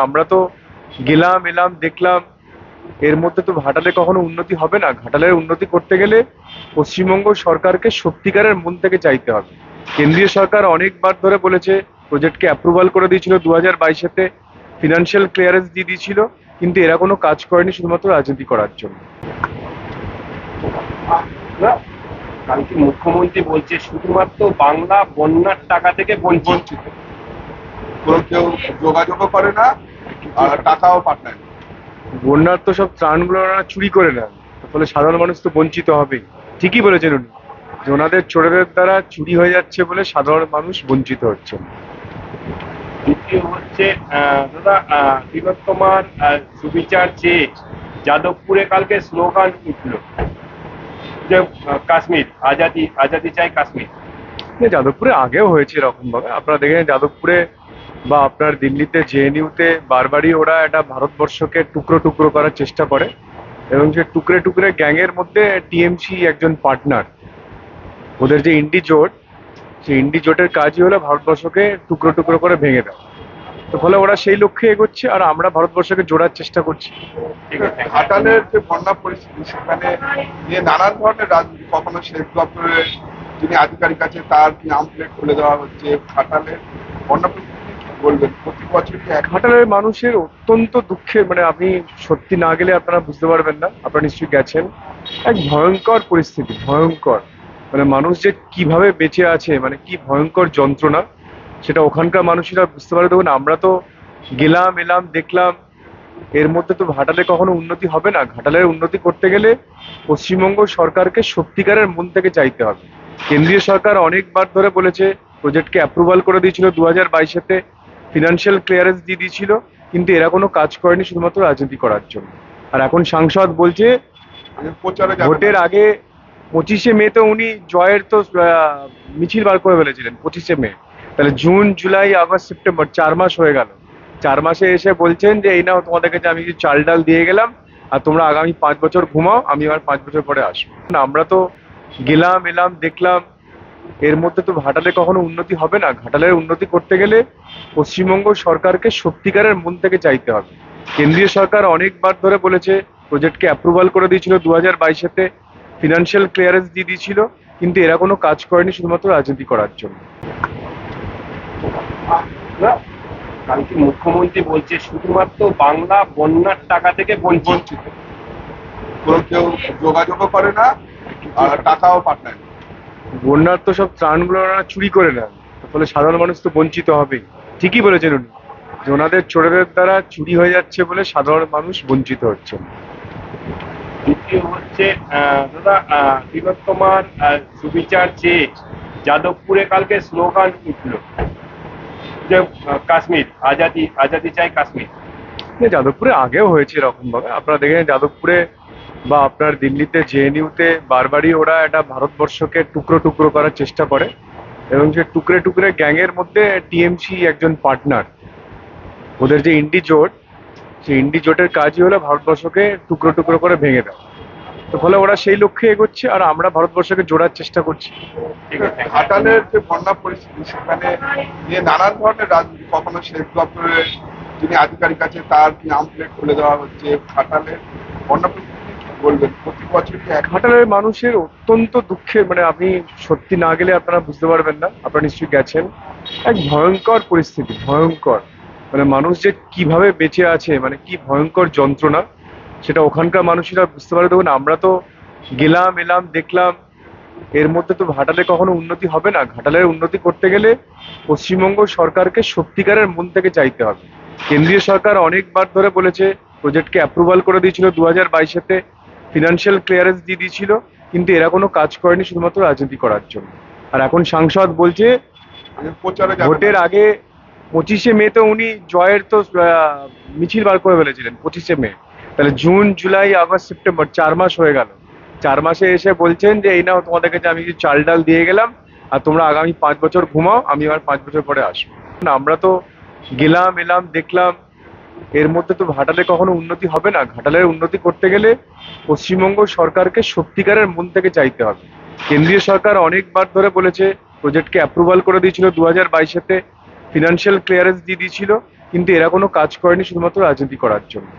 আমরা তো গেলাম এলাম দেখলাম, এর মধ্যে তো ঘাটালে কখনো উন্নতি হবে না। ঘাটালের উন্নতি করতে গেলে পশ্চিমবঙ্গ সরকারকে সত্যিকারের মন থেকে চাইতে হবে। কেন্দ্রীয় সরকার অনেকবার ধরে বলেছে, প্রজেক্টকে অ্যাপ্রুভাল করে দিয়েছিল 2022-তে, ফিনান্সিয়াল ক্লিয়ারেন্স দিয়ে দিয়েছিল, কিন্তু এরা কোনো কাজ করেনি শুধুমাত্র রাজনীতি করার জন্য। না, কালকে মুখ্যমন্ত্রী বলছে শুধুমাত্র বাংলা বন্যার টাকা থেকে বঞ্চিত। কেউ যোগাযোগও করে না আর টাকাও পাঠায় না। বন্যার তো সব ত্রাণগুলো ওনারা চুরি করে নেন, ফলে সাধারণ মানুষ তো বঞ্চিত হবেই। ঠিকই বলেছেন উনি, যে ওনাদের চোরেদের দ্বারা চুরি হয়ে যাচ্ছে বলে সাধারণ মানুষ বঞ্চিত হচ্ছে। দ্বিতীয় হচ্ছে দাদা, তিলোত্তমার সুবিচার চেয়ে যাদবপুরে কালকে স্লোগান উঠল যে কাশ্মীর আজাদি, আজাদি চাই কাশ্মীর। যাদবপুরে আগেও হয়েছে এরকম ভাবে, আপনারা দেখেন যাদবপুরে বা আপনার দিল্লিতে জেএনইউতে বারবারই ওরা একটা ভারতবর্ষকে টুকরো টুকরো করার চেষ্টা করে, এবং সে টুকরে টুকরে গ্যাংয়ের মধ্যে টিএমসি একজন পার্টনার। ওদের যে ইন্ডি জোট, সেই ইন্ডি জোটের কাজই হলো ভারতবর্ষকে টুকরো টুকরো করে ভেঙে দেওয়া। তো ফলে ওরা সেই লক্ষ্যে এগোচ্ছে, আর আমরা ভারতবর্ষকে জোড়ার চেষ্টা করছি। ঘাটালের যে বন্যা পরিস্থিতি, সেখানে নিয়ে নানান ধরনের রাজনীতি, কখনো সেচ দপ্তরের যিনি আধিকারিক আছে তার নাম প্লেট খুলে দেওয়া হচ্ছে। ঘাটালের বন্যা পরিস্থিতি কি বলবেন? প্রতি বছরই ঘাটালের মানুষের অত্যন্ত দুঃখের, আপনি সত্যি না গেলে আপনারা বুঝতে পারবেন না। আপনারা নিশ্চয়ই গেছেন। এক ভয়ঙ্কর পরিস্থিতি, ভয়ঙ্কর। মানুষ যে কিভাবে বেঁচে আছে, কি ভয়ঙ্কর যন্ত্রণা, সেটা ওখানকার মানুষেরা বুঝতে পারে। দেখুন, আমরা তো গেলাম এলাম দেখলাম, এর মধ্যে তো ঘাটালে কখনো উন্নতি হবে না। ঘাটালের উন্নতি করতে গেলে পশ্চিমবঙ্গ সরকারকে সত্যিকারের মন থেকে চাইতে হবে। কেন্দ্রীয় সরকার অনেকবার ধরে বলেছে, প্রজেক্টকে অ্যাপ্রুভাল করে দিয়েছিল 2022-তে, ফিনান্সিয়াল ক্লিয়ারেন্স দিয়ে দিয়েছিল, কিন্তু এরা কোনো কাজ করেনি শুধুমাত্র রাজনীতি করার জন্য। আর এখন সাংসদ বলছে প্রচারে ভোটের আগে 25শে মে তো উনি জয়ের তো মিছিল বার করে ফেলেছিলেন 25শে মে। তাহলে জুন জুলাই আগস্ট সেপ্টেম্বর 4 মাস হয়ে গেল। 4 মাসে এসে বলছেন যে এই নাও তোমাদের কাছে আমি কিছু চাল ডাল দিয়ে গেলাম, আর তোমরা আগামী 5 বছর ঘুমাও, আমি আবার 5 বছর পরে আসবো। আমরা তো গেলাম এলাম দেখলাম, এর মধ্যে তো ঘাটালে কখনো উন্নতি হবে না। ঘাটালের উন্নতি করতে গেলে পশ্চিমবঙ্গ সরকারকে সত্যিকারের মন থেকে চাইতে হবে। কেন্দ্রীয় সরকার অনেকবার ধরে বলেছে, প্রজেক্টকে অ্যাপ্রুভাল করে দিয়েছিল 2022-তে, ফিনান্সিয়াল ক্লিয়ারেন্স দিয়ে দিয়েছিল, কিন্তু এরা কোনো কাজ করেনি শুধুমাত্র রাজনীতি করার জন্য। না, কালকে মুখ্যমন্ত্রী বলছে শুধুমাত্র বাংলা বন্যার টাকা থেকে বঞ্চিত। কেউ যোগাযোগও করে না আর টাকাও পাঠায় না। বন্যার তো সব ত্রাণগুলো ওনারা চুরি করে নেন, ফলে সাধারণ মানুষ তো বঞ্চিত হবেই। ঠিকই বলেছেন উনি, যে ওনাদের চোরেদের দ্বারা চুরি হয়ে যাচ্ছে বলে সাধারণ মানুষ বঞ্চিত হচ্ছে। দ্বিতীয় হচ্ছে দাদা, তিলোত্তমার সুবিচার চেয়ে যাদবপুরে কালকে স্লোগান উঠল যে কাশ্মীর আজাদি, আজাদি চাই কাশ্মীর। যাদবপুরে আগেও হয়েছে এরকম ভাবে, আপনারা দেখেন যাদবপুরে বা আপনার দিল্লিতে জেএনইউতে বারবারই ওরা একটা ভারতবর্ষকে টুকরো টুকরো করার চেষ্টা করে, এবং সে টুকরে টুকরে গ্যাংয়ের মধ্যে টিএমসি একজন পার্টনার। ওদের যে ইন্ডি জোট, সেই ইন্ডি জোটের কাজই হলো ভারতবর্ষকে টুকরো টুকরো করে ভেঙে দেওয়া। তো ফলে ওরা সেই লক্ষ্যে এগোচ্ছে, আর আমরা ভারতবর্ষকে জোড়ার চেষ্টা করছি। ঘাটালের যে বন্যা পরিস্থিতি, সেখানে নিয়ে নানান ধরনের রাজনীতি, কখনো সেচ দপ্তরের যিনি আধিকারিক আছে তার নাম প্লেট খুলে দেওয়া হচ্ছে। ঘাটালের বন্যা পরিস্থিতি কি বলবেন? প্রতি বছরই ঘাটালের মানুষের অত্যন্ত দুঃখের, আপনি সত্যি না গেলে আপনারা বুঝতে পারবেন না। আপনারা নিশ্চয়ই গেছেন। এক ভয়ঙ্কর পরিস্থিতি, ভয়ঙ্কর। মানুষ যে কিভাবে বেঁচে আছে, কি ভয়ঙ্কর যন্ত্রণা, সেটা ওখানকার মানুষেরা বুঝতে পারে। দেখুন, আমরা তো গেলাম এলাম দেখলাম, এর মধ্যে তো ঘাটালে কখনো উন্নতি হবে না। ঘাটালের উন্নতি করতে গেলে পশ্চিমবঙ্গ সরকারকে সত্যিকারের মন থেকে চাইতে হবে। কেন্দ্রীয় সরকার অনেকবার ধরে বলেছে, প্রজেক্টকে অ্যাপ্রুভাল করে দিয়েছিল 2022-তে, ফিনান্সিয়াল ক্লিয়ারেন্স দিয়ে দিয়েছিল, কিন্তু এরা কোনো কাজ করেনি শুধুমাত্র রাজনীতি করার জন্য। আর এখন সাংসদ বলছে প্রচারে ভোটের আগে 25শে মে তো উনি জয়ের তো মিছিল বার করে ফেলেছিলেন 25শে মে। তাহলে জুন জুলাই আগস্ট সেপ্টেম্বর 4 মাস হয়ে গেল। 4 মাসে এসে বলছেন যে এই নাও তোমাদের কাছে আমি কিছু চাল ডাল দিয়ে গেলাম, আর তোমরা আগামী 5 বছর ঘুমাও, আমি আবার 5 বছর পরে আসবো। আমরা তো গেলাম এলাম দেখলাম, এর মধ্যে তো ঘাটালে কখনো উন্নতি হবে না। ঘাটালের উন্নতি করতে গেলে পশ্চিমবঙ্গ সরকারকে সত্যিকারের মন থেকে চাইতে হবে। কেন্দ্রীয় সরকার অনেকবার ধরে বলেছে, প্রজেক্টকে অ্যাপ্রুভাল করে দিয়েছিল 2022-তে, ফিনান্সিয়াল ক্লিয়ারেন্স দিয়ে দিয়েছিল, কিন্তু এরা কোনো কাজ করেনি শুধুমাত্র রাজনীতি করার জন্য।